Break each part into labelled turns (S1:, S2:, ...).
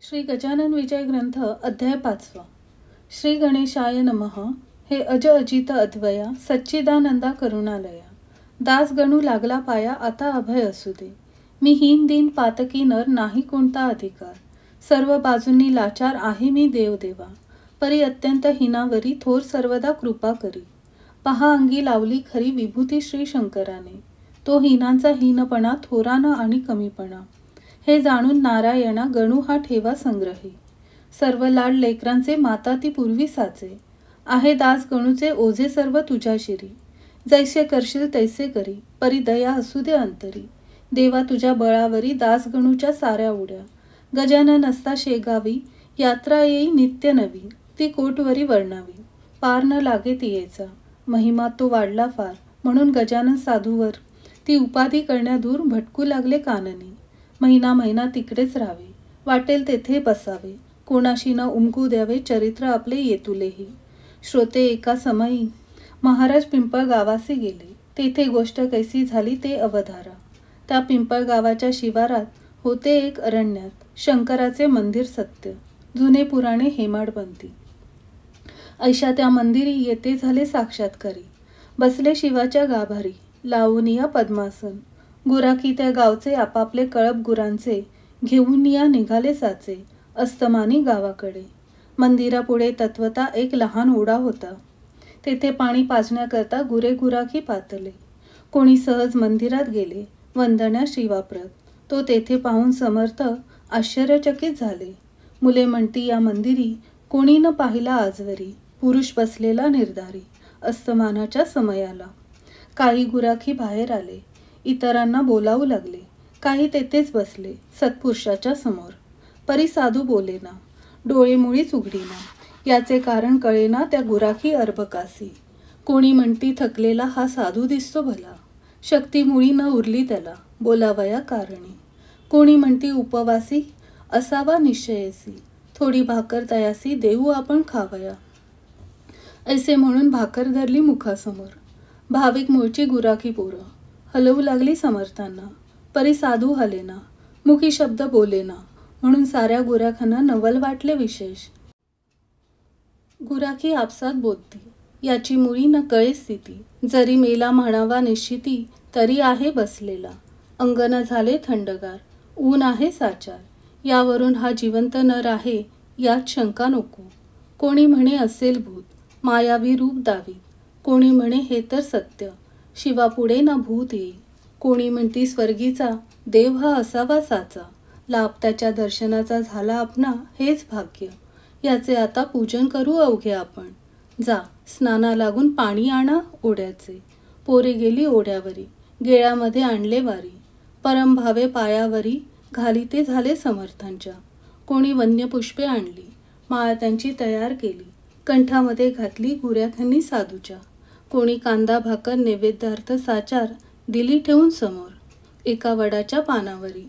S1: श्री गजानन विजय ग्रंथ अध्याय 5. श्री गणेशाय नमः. हे अज अजित अद्वया सच्चिदानंदा करुणालया. दास गणू लागला पाया आता अभय असू दे. मी हीन दीन पातकी नर नाही कोणता अधिकार. सर्व बाजूंनी लाचार आहे मी देवदेवा. परी अत्यंत हिनावरी थोर सर्वदा कृपा करी. पहा अंगी लावली खरी विभूती श्री शंकराने. तो हीनांचा हीनपणा थोराना आणि कमीपणा. हे जाणून नारायणा गणू हा ठेवा संग्रही. सर्व लाड लेकरांचे माता ती पूर्वी साचे. आहे दास गणूचे ओझे सर्व तुझ्या शिरी. जैसे करशील तैसे करी परी दया असू दे अंतरी. देवा तुझ्या बळावरी दास गणूच्या साऱ्या उड्या. गजानन असता शेगावी यात्रा येई नित्य नवी. ती कोटवरी वर्णावी पार न लागे तियेचा. महिमा तो वाढला फार म्हणून गजानन साधूवर. ती उपाधी करण्या दूर भटकू लागले काननी. महिना महिना तिकडेच राहावे वाटेल तेथे बसावे. कोणाशी न उमगू द्यावे चरित्र आपले येतुलेही. श्रोते एका समयी महाराज पिंपळ गावासी गेले. तेथे गोष्ट कैसी झाली ते अवधारा. त्या पिंपळ गावाच्या शिवारात होते एक अरण्यात शंकराचे मंदिर सत्य. जुने पुराणे हेमाडपंथी. ऐशा त्या मंदिरी येते झाले साक्षात्कारी. बसले शिवाच्या गाभारी लावून या पद्मासन. गुराखी त्या गावचे आपापले कळप गुरांचे घेऊन या निघाले साचे अस्तमानी गावाकडे. मंदिरापुढे तत्वता एक लहान ओढा होता. तेथे पाणी पाजण्याकरता गुरे गुराखी पातले. कोणी सहज मंदिरात गेले वंदण्या श्रीवाप्रत. तो तेथे पाहून समर्थ आश्चर्यचकित झाले. मुले म्हणती या मंदिरी कोणी न पाहिला आजवरी. पुरुष बसलेला निर्धारी अस्तमानाच्या समयाला. काही गुराखी बाहेर आले इतरांना बोलावू लागले. काही तेथेच बसले सत्पुरुषाच्या समोर. परी साधू बोलेना डोळे मुळीच उघडीना. याचे कारण कळेना त्या गुराखी अर्भकासी. कोणी म्हणती थकलेला हा साधू दिसतो भला. शक्ती मुळी न उरली त्याला बोलावया कारणी. कोणी म्हणती उपवासी असावा निश्चयसी. थोडी भाकर तयासी देऊ आपण खावया. ऐसे म्हणून भाकर धरली मुखासमोर. भाविक मूळची गुराखी पोरं हलवू लागली समर्थांना. परी साधू हलेना मुखी शब्द बोलेना म्हणून साऱ्या गुराखांना नवल वाटले विशेष. गुराखी आपसात बोलती याची मुळी न कळे स्थिती. जरी मेला म्हणावा निश्चिती तरी आहे बसलेला. अंगण झाले थंडगार ऊन आहे साचार. यावरून हा जिवंत नर आहे यात शंका नको. कोणी म्हणे असेल भूत मायावी रूप दावी. कोणी म्हणे हे तर सत्य शिवापुढे ना भूत येई. कोणी म्हणती स्वर्गीचा देव हा असावा साचा. लाभ त्याच्या दर्शनाचा झाला आपणा हेच भाग्य. याचे आता पूजन करू अवघे आपण. जा स्नाना लागून पाणी आणा ओढ्याचे. पोरे गेली ओढ्यावरी गेळामध्ये आणले वारी. परमभावे पायावरी घाली ते झाले समर्थांच्या. कोणी वन्यपुष्पे आणली माळ त्यांची तयार केली. कंठामध्ये घातली गुराख्यांनी साधूच्या. कोणी कांदा भाकर नैवेद्यार्थ साचार दिली ठेवून समोर. एका वडाच्या पानावरी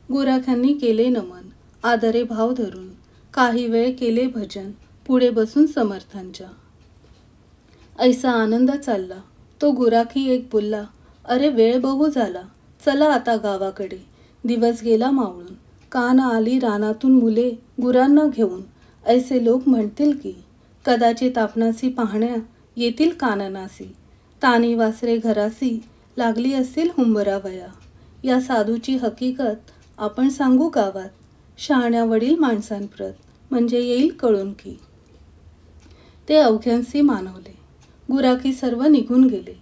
S1: गुराख्यांनी केले नमन आदरे भाव धरून. काही वेळ केले भजन पुढे बसून समर्थांच्या. ऐसा आनंद चालला तो गुराखी एक बोलला अरे वेळ बहु झाला चला आता गावाकडे. दिवस गेला मावळून कान आली रानातून मुले गुरांना घेऊन. ऐसे लोक म्हणतील की कदाचित आपणासी पाहण्या येतील काननासी. तानी वासरे घरासी लागली असतील हुंबरावया. या साधूची हकीकत आपण सांगू गावात. शहाण्या वडील माणसांप्रत म्हणजे येईल कळून की. ते अवघ्यांसी मानवले गुराखी सर्व निघून गेले.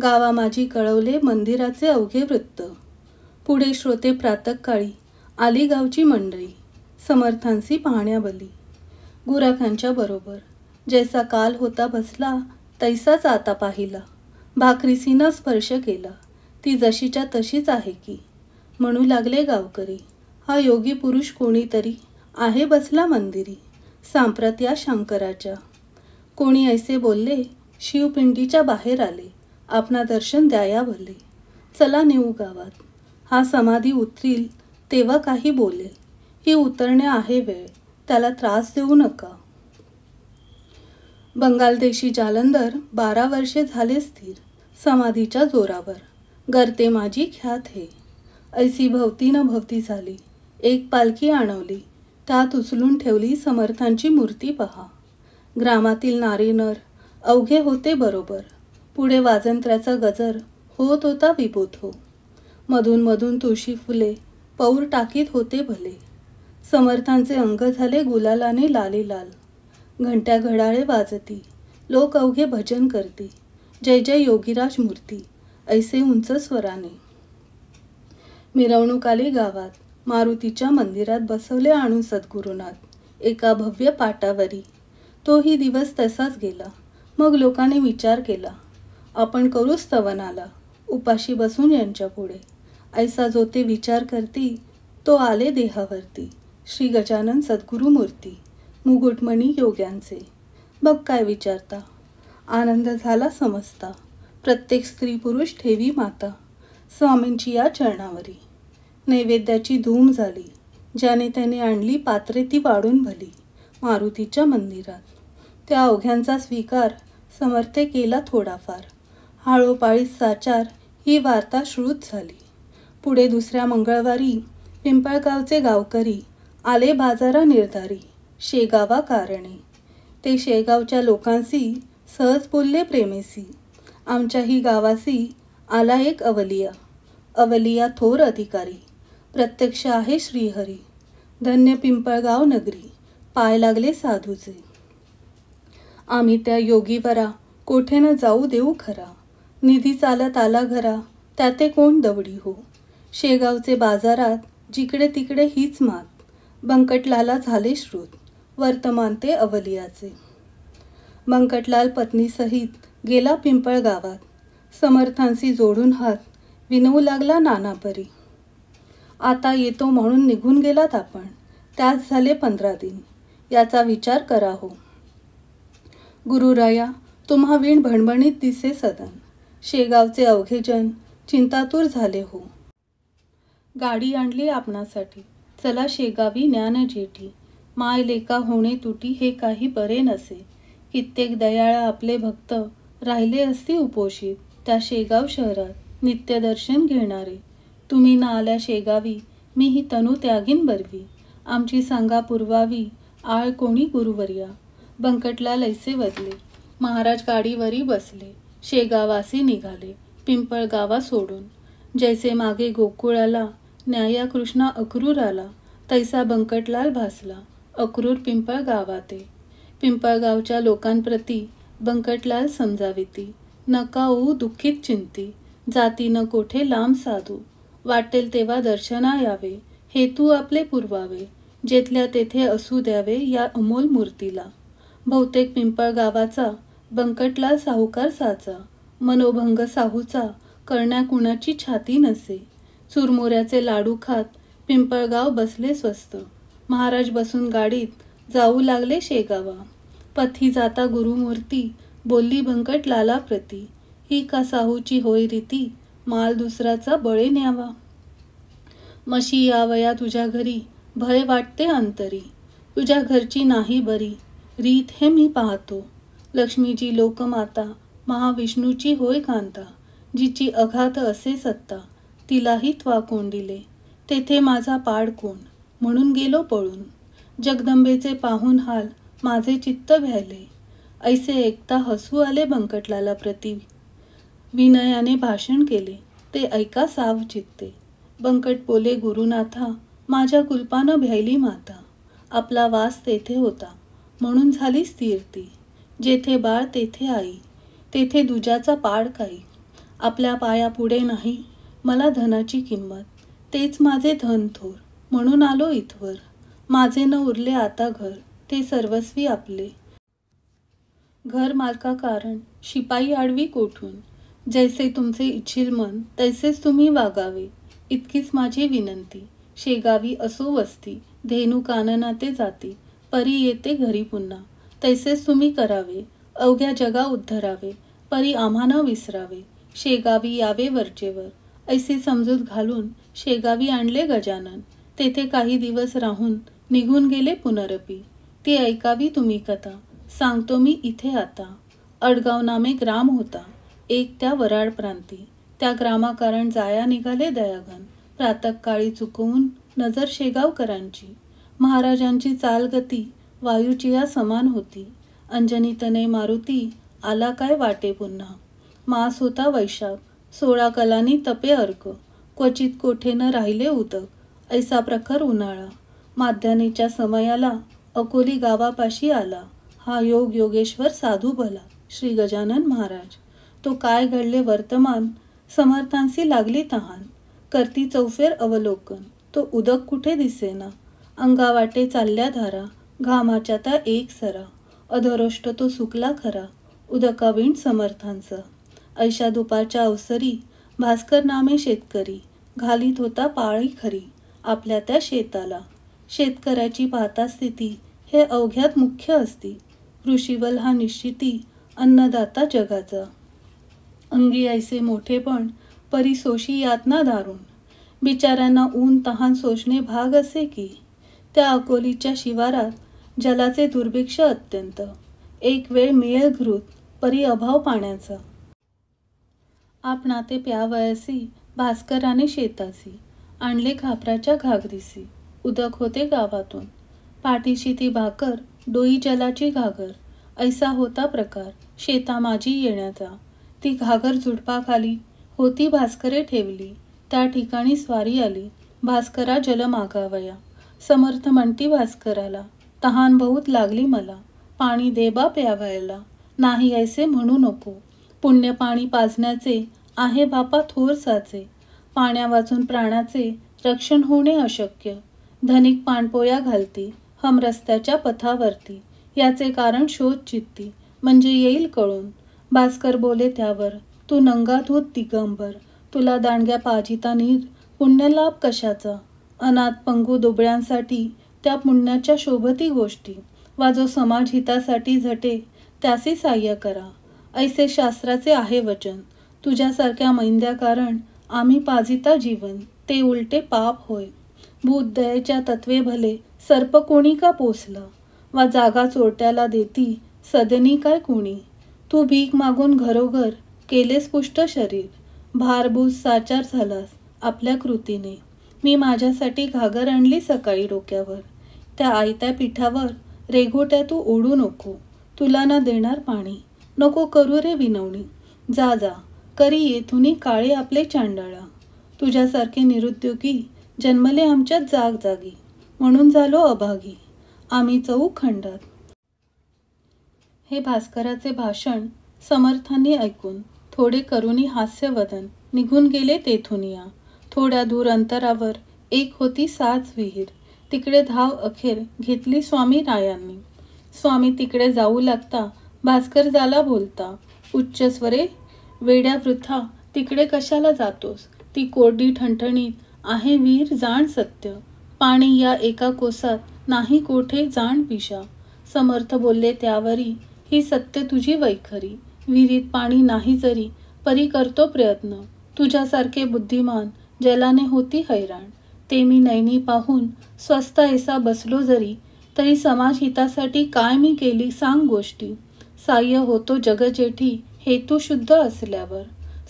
S1: गावा माझी कळवले मंदिराचे अवघे वृत्त. पुढे श्रोते प्रातःकाळी आली गावची मंडळी समर्थांसी पाहण्या बली. गुराखांच्या बरोबर जैसा काल होता बसला तैसाच आता पाहिला. भाकरीसी न स्पर्श केला ती जशीच्या तशीच आहे की. म्हणू लागले गावकरी हा योगी पुरुष कोणीतरी आहे बसला मंदिरी सांप्रत या शंकराच्या. कोणी ऐसे बोलले शिवपिंडीच्या बाहेर आले आपणा दर्शन द्याया भले. चला नेऊ गावात. हा समाधी उतरील तेव्हा काही बोलेल. ही उतरण्या आहे वेळ त्याला त्रास देऊ नका. बंगालदेशी जालंधर 12 वर्षे झाले स्थिर समाधीच्या जोरावर. गर्ते माझी ख्यात हे. ऐसी भवती न भवती झाली एक पालखी आणवली त्यात उचलून ठेवली समर्थांची मूर्ती पहा. ग्रामातील नारी नर अवघे होते बरोबर. पुढे वाजंत्र्याचा गजर होत होता विभूत हो. मधून मधून तुळशी फुले पौर टाकीत होते भले. समर्थांचे अंग झाले गुलालाने लाली लाल. घंट्या घडाळे वाजती, लोक अवघे भजन करती. जय जय योगीराज मूर्ती, ऐसे उंच स्वराने. मिरवणूक आली गावात. मारुतीच्या मंदिरात बसवले आणून सद्गुरुनाथ एका भव्य पाटावरी. तोही दिवस तसाच गेला. मग लोकांनी विचार केला, आपण करू स्तवनाला उपाशी बसून यांच्या पुढे. ऐसा जो ते विचार करती, तो आले देहावरती. श्री गजानन सद्गुरु मूर्ती, मुकुटमणी योग्यांचे. बघ काय विचारता, आनंद झाला समजता. प्रत्येक स्त्री पुरुष ठेवी माता स्वामींची या चरणावरी. नैवेद्याची धूम झाली. ज्याने त्याने आणली पात्रे ती वाढून भली. मारुतीच्या मंदिरात त्या अवघ्यांचा स्वीकार समर्थे केला थोडाफार. हाळोपाळीत साचार ही वार्ता श्रुत झाली. पुढे दुसऱ्या मंगळवारी पिंपळगावचे गावकरी आले बाजारा निर्धारी. शेगावा कारणे ते शेगावच्या लोकांशी सहज बोलले प्रेमेसी. आमच्याही गावासी आला एक अवलिया. अवलिया थोर अधिकारी, प्रत्यक्ष आहे श्रीहरी. धन्य पिंपळगाव नगरी, पाय लागले साधूचे. आम्ही त्या योगीवरा कोठे न जाऊ देऊ खरा. निधी चालत आला घरा, त्याते कोण दवडी हो. शेगावचे बाजारात जिकडे तिकडे हीच मात. बंकटलाला झाले श्रुत, वर्तमान ते अवलियाचे. बंकटलाल पत्नीसहित गेला पिंपळ गावात. समर्थांशी जोडून हात विनवू लागला नानापरी. आता येतो म्हणून निघून गेलात आपण, त्याच झाले 15 दिन. याचा विचार करा हो. गुरुराया तुम्हा वीण भणभणीत दिसे सदन. शेगावचे अवघेजन चिंतातूर झाले हो. गाडी आणली आपणासाठी, चला शेगावी ज्ञान जेठी. माय लेका होणे तुटी हे काही बरे नसे. कित्येक दयाळ आपले भक्त राहिले असती उपोषित. त्या शेगाव शहरात नित्यदर्शन घेणारे. तुम्ही ना आल्या शेगावी, मी ही तनु त्यागीन बरवी. आमची सांगा पुरवावी, आळ कोणी गुरुवर्या. बंकटलाल ऐसे वदले. महाराज गाडीवरी बसले. शेगावासी निघाले पिंपळगावा सोडून. जैसे मागे गोकुळाला न्याया कृष्णा अक्रूर आला, तैसा बंकटलाल भासला अक्रूर पिंपळ गावाते. पिंपळगावच्या लोकांप्रती बंकटलाल समजाविती. नका होऊ दुःखित चिंती, जाती न कोठे लांब साधू. वाटेल तेव्हा दर्शना यावे, हेतू आपले पुरवावे. जेथल्या तेथे असू द्यावे या अमोल मूर्तीला. बहुतेक पिंपळगावाचा बंकटलाल साहुकार साचा. मनोभंग साहूचा करण्या कुणाची छाती नसे. चुरमुऱ्याचे लाडू खात पिंपळगाव बसले स्वस्त. महाराज बसून गाडीत जाऊ लागले शेगावा. पथी जाता गुरुमूर्ती बोलली बंकटलाला प्रती. ही का साहूची होय रीती, माल दुसराचा बळे न्यावा. मशी यावया तुझ्या घरी, भय वाटते अंतरी. तुझ्या घरची नाही बरी, रीत हे मी पाहतो. लक्ष्मीची लोकमाता, महाविष्णूची होय कांता. जिची अघात असे सत्ता, तिलाही त्वा कोंडिले. तेथे माझा पाड कोण, म्हणून गेलो पळून. जगदंबेचे पाहून हाल माझे चित्त भ्यायले. ऐसे ऐकता हसू आले बंकटलाला प्रती. विनयाने भाषण केले, ते ऐका साव चित्ते. बंकट बोले गुरुनाथा, माझ्या कुलपानं भ्यायली माता. आपला वास तेथे होता, म्हणून झाली स्थिर ती. जेथे बाळ तेथे आई, तेथे दुजाचा पाड काही. आपल्या पाया पुढे नाही मला धनाची किंमत. तेच माझे धन थोर, म्हणून आलो इथवर. माझे न उरले आता घर, ते सर्वस्वी आपले. घर मालका कारण शिपाई आडवी कोठून. जैसे तुमचे इच्छिल मन, तैसेच तुम्ही वागावे. इतकीच माझी विनंती. शेगावी असो वस्ती, धेनू कानना ते जाती. परी येते घरी पुन्हा, तैसेच तुम्ही करावे. अवघ्या जगा उद्धरावे, परी आम्हा न विसरावे. शेगावी यावे वरचेवर, ऐसे समजूत घालून शेगावी आणले गजानन. तेथे काही दिवस राहून निघून गेले पुनरपी. ती ऐकावी तुम्ही कथा, सांगतो मी इथे आता. अडगाव नामे ग्राम होता एक त्या वराड प्रांती. त्या ग्रामाकारण जाया निघाले दयागण. प्रातःकाळी चुकवून नजर शेगावकरांची. महाराजांची चालगती वायूची या समान होती. अंजनी तनय मारुती आला काय वाटे पुन्हा. मास होता वैशाख, 16 कलांनी तपे अर्क. क्वचित कोठेनं राहिले उदक, ऐसा प्रखर उन्हाळा. माध्यानीच्या समयाला अकोली गावापाशी आला. हा योग योगेश्वर साधू भला, श्री गजानन महाराज. तो काय घडले वर्तमान, समर्थांसी लागली तहान. करती चौफेर अवलोकन, तो उदक कुठे दिसेना. अंगावाटे चालल्या धारा, घामाच्या त्या एक सरा. अधरोष्ट तो सुकला खरा, उदकाविण समर्थांचा. ऐशा दुपारच्या अवसरी भास्कर नामे शेतकरी, घालीत होता पाळी खरी आपल्या त्या शेताला. शेतकऱ्याची पाहता स्थिती हे अवघ्यात मुख्य असती. ऋषीवल हा निश्चिती, अन्नदाता जगाचा. अंगी ऐसे मोठेपण, परी सोशी यातना दारुण. बिचाऱ्यांना ऊन तहान सोसणे भाग असे की. त्या अकोलीच्या शिवारात जलाचे दुर्भिक्ष अत्यंत. एक वेळ मिळेल घृत, परी अभाव पाण्याचा. आपणा ते प्यावयासी भास्कराने शेतासी. आणले खापराच्या घागरीसी, उदक होते गावातून. पाठीशी ती भाकर, डोई जलाची घागर. ऐसा होता प्रकार शेता माझी येण्याचा. ती घागर झुडपाखाली होती भास्करे ठेवली. त्या ठिकाणी स्वारी आली, भास्करा जल मागावया. समर्थ म्हणती भास्कराला, तहान बहुत लागली मला. पाणी दे बा प्यावयाला, नाही ऐसे म्हणू नको. पुण्य पाणी पाजण्याचे आहे बापा थोर साचे. पाण्या वाचून प्राणाचे रक्षण होणे अशक्य. धनिक पाणपोया घालती हम रस्त्याच्या पथावरती. याचे कारण शोध चित्ती, म्हणजे येईल कळून. भास्कर बोले त्यावर, तू नंगाधूत दिगंबर. तुला दांडग्या पाजिता नीर, पुण्यलाभ कशाचा. अनाथ पंगू दुबळ्यांसाठी त्या पुण्याच्या शोभती गोष्टी. वा जो समाज हितासाठी झटे, त्यासी साह्य करा. ऐसे शास्त्राचे आहे वचन. तुझ्यासारख्या मैंद्या कारण आम्ही पाजिता जीवन, ते उलटे पाप होय. भूत दयेच्या तत्वे भले, सर्प कोणी का पोसला. वा जागा चोरट्याला देती, सदनी काय कोणी. तू भीक मागून घरोघर केलेस पुष्ट शरीर. भारभूत साचार झालास आपल्या कृतीने. मी माझ्यासाठी घागर आणली सकाळी डोक्यावर. त्या आयत्या पिठावर रेघोट्या तू ओढू नको. तुला न देणार पाणी, नको करू रे विनवणी. जा जा करी येथुनी काळे आपले चांडाळा. तुझ्यासारखे निरुद्योगी जन्मले आमच्यात जाग जागी. म्हणून झालो अभागी आम्ही चौक खंडात. हे भास्कराचे भाषण समर्थांनी ऐकून थोडे करुणी हास्यवदन निघून गेले तेथून या. थोड्या दूर अंतरावर एक होती साच विहीर. तिकडे धाव अखेर घेतली स्वामी रायांनी. स्वामी तिकडे जाऊ लागता भास्कर झाला बोलता. उच्च स्वरे, वेड्या वृथा तिकडे कशाला जातोस. ती कोरडी ठणठणीत आहे विहीर जाण सत्य. पाणी या एका कोसात नाही कोठे जाण पिशा. समर्थ बोलले त्यावरी, ही सत्य तुझी वैखरी. विहिरीत पाणी नाही जरी, परी करतो प्रयत्न. तुझ्यासारखे बुद्धिमान जलाने होती हैराण. ते मी नैनी पाहून स्वस्त ऐसा बसलो जरी, तरी समाज हितासाठी काय मी केली सांग गोष्टी. साह्य होतो जगजेठी हेतू शुद्ध असल्यावर.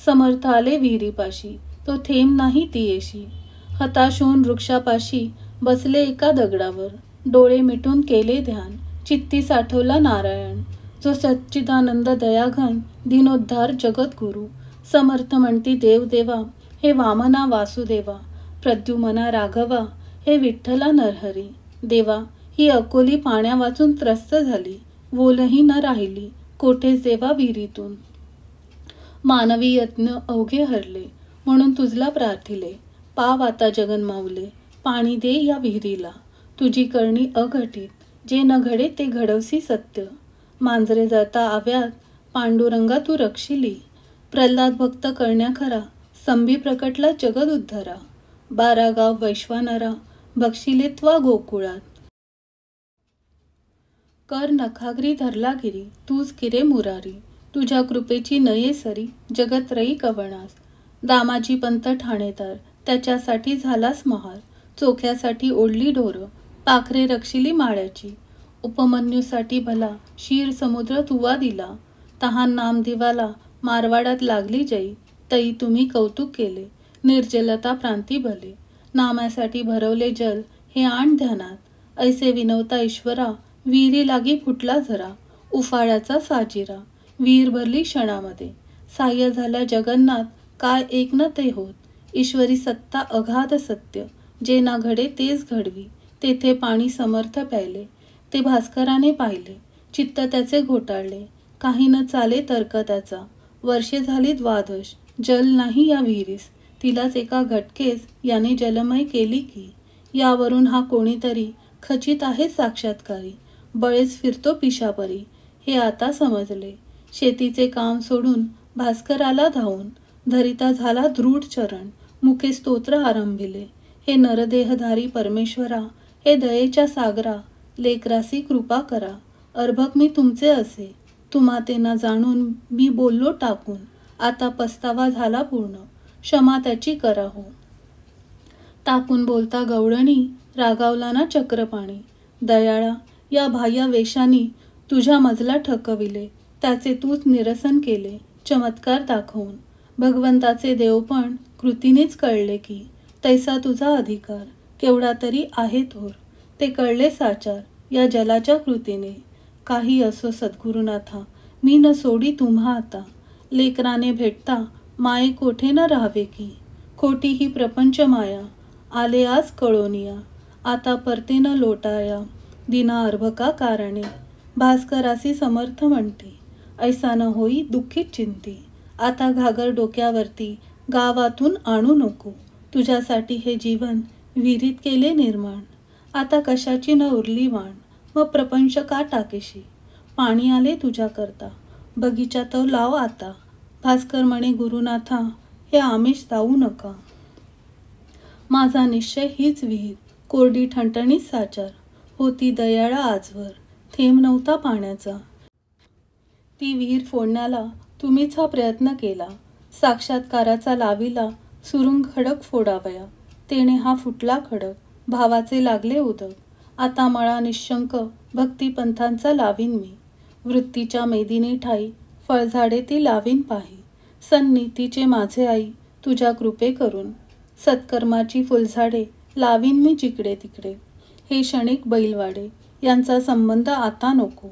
S1: समर्थ आले विहिरीपाशी, तो थेंब नाही तियेशी. हताश होऊन वृक्षापाशी बसले एका दगडावर. डोळे मिटून केले ध्यान, चित्ती साठवला नारायण. जो सच्चिदानंद दयाघन दीनोद्धार जगद्गुरु. समर्थ म्हणती देवदेवा, हे वामना वासुदेवा. प्रद्युमना राघवा, हे विठ्ठला नरहरी. देवा, ही अकोली पाण्या वाचून त्रस्त झाली. वोलही न राहिली कोठेच देवा विहिरीतून. मानवी यत्न अवघे हरले, म्हणून तुझला प्रार्थिले. पाव आता जगन माऊले, पाणी दे या विहिरीला. तुझी करणी अघटित, जे न घडे ते घडवसी सत्य. मांजरे जळता आव्यात, पांडुरंगा तू रक्षिली. प्रल्हाद भक्त करण्या खरा, स्तंभी प्रकटला जगद उद्धरा. 12 गाव वैश्वानरा, बक्षिले त्वा गोकुळात. कर नखाग्री धरला गिरी, तूच किरे मुरारी. तुझ्या कृपेची नये सरी, जगत रई कवणास. दामाजी पंत ठाणेदार, त्याच्यासाठी झालास महार. चोख्यासाठी ओढली ढोरं, पाखरे रक्षिली माळ्याची. उपमन्यूसाठी भला, शीर समुद्र तुवा दिला. तहान नामदेवाला मारवाडात लागली जई, तई तुम्ही कौतुक केले. निर्जलता प्रांती भले, नामासाठी भरवले जल, हे आण ध्यानात. ऐसे विनवता ईश्वरा, विहिरी लागी फुटला झरा, उफाळ्याचा साजिरा, विहीर भरली क्षणामध्ये. साह्य झाल्या जगन्नाथ, काय एक न ते होत. ईश्वरी सत्ता अगाध सत्य, जे ना घडे तेच घडवी. तेथे पाणी समर्थ प्यायले, ते भास्कराने पाहिले. चित्त त्याचे घोटाळले, काही न चाले तर्क त्याचा. वर्षे झाली द्वादश, जल नाही या विहिरीस. तिलाच एका घटकेस याने जलमय केली की. यावरून हा कोणीतरी खचित आहे साक्षात्कारी. बळेच फिरतो पिशापरी, हे आता समजले. शेतीचे काम सोडून भास्कराला धावून, धरिता झाला दृढ चरण, मुखे स्तोत्र आरंभिले. हे नरदेहधारी परमेश्वरा, हे दयेच्या सागरा, लेकरासी कृपा करा. अर्भक मी तुमचे असे, तुम्हा ते न जाणून मी बोललो टाकून. आता पस्तावा झाला पूर्ण, क्षमा त्याची करा हो. टाकून बोलता गवळणी, रागावला ना चक्रपाणी. दयाळा, या बाह्य वेशानी तुझ्या मजला ठकविले. त्याचे तूच निरसन केले, चमत्कार दाखवून. भगवंताचे देवपण कृतीनेच कळले की. तैसा तुझा अधिकार, केवढा तरी आहे थोर. ते कळले साचार, या जलाच्या कृतीने. काही असो सद्गुरुनाथा, मी न सोडी तुम्हा आता. लेकराने भेटता माये कोठे न राहावे की. खोटी ही प्रपंच माया, आले आज कळोनिया. आता परते न लोटाया, दिना अर्भका कारणे. भास्करासी समर्थ म्हणते, ऐसा न होई दुःखित चिंती. आता घागर डोक्यावरती, गावातून आणू नको. तुझ्यासाठी हे जीवन विहिरीत केले निर्माण. आता कशाची न उरली वाण, मग प्रपंच का टाकेशी. पाणी आले तुझ्याकरता, बगीचा तो लाव आता. भास्कर म्हणे गुरुनाथा, हे आमिष जाऊ नका. माझा निश्चय हीच विहीर, कोरडी ठणठणीत साचार. होती दयाळा आजवर, थेंब नव्हता पाण्याचा. ती विहीर फोडण्याला तुम्हीच हा प्रयत्न केला. साक्षात्काराचा लाविला सुरुंग खडक फोडावया. तेने हा फुटला खडक, भावाचे लागले उदक. आता मळा निशंक भक्तिपंथांचा लावीन मी. वृत्तीच्या मेदिनी ठाई फळझाडे ती लावीन पाही. सन्नीतीचे माझे आई, तुझ्या कृपे करून. सत्कर्माची फुलझाडे लावीन मी जिकडे तिकडे. हे क्षणिक बैलवाडे, यांचा संबंध आता नको.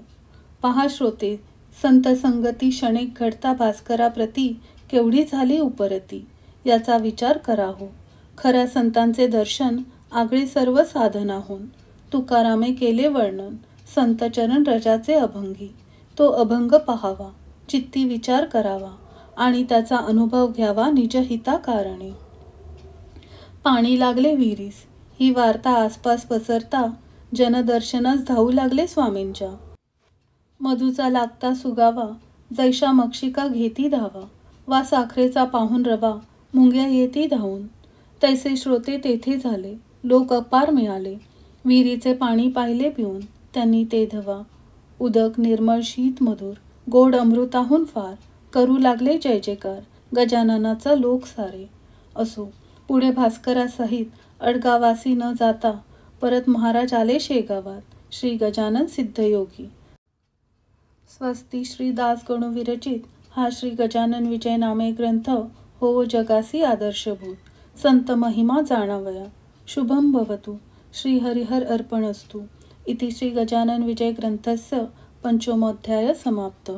S1: पहा श्रोते, संत संगती क्षणिक घडता भास्कराप्रती केवढी झाली उपरती. याचा विचार करा हो. खऱ्या संतांचे दर्शन आगळे सर्व साधनाहून. तुकारामे केले वर्णन, संतचरण रजाचे अभंगी. तो अभंग पहावा, चित्ती विचार करावा आणि त्याचा अनुभव घ्यावा निजहिता कारणे. पाणी लागले विहिरीस, ही वार्ता आसपास पसरता जनदर्शनास धावू लागले स्वामींच्या. मधूचा लागता सुगावा, जैशा मक्षिका घेती धावा. वा साखरेचा पाहून रवा, मुंग्या येती धावून. तैसे श्रोते तेथे झाले, लोक अपार मिळाले. विहिरीचे पाणी पाहिले पिऊन, त्यांनी ते धवा. उदक निर्मळ शीत मधुर, गोड अमृताहून फार. करू लागले जय जयकार, गजाननाचा लोक सारे. असो, पुढे भास्करासहित अडगावासी न जाता परत महाराज आले शेगावात. श्री गजानन सिद्धयोगी. स्वस्ती श्री दास गणू विरचित हा श्री गजानन विजय नामे ग्रंथ हो जगासी आदर्शभूत. संत महिमा जाणावया. शुभम भवतु. श्री हरिहर अर्पणस्तु. इति श्री गजानन विजय ग्रंथस्य पंचमोऽध्याय समाप्त.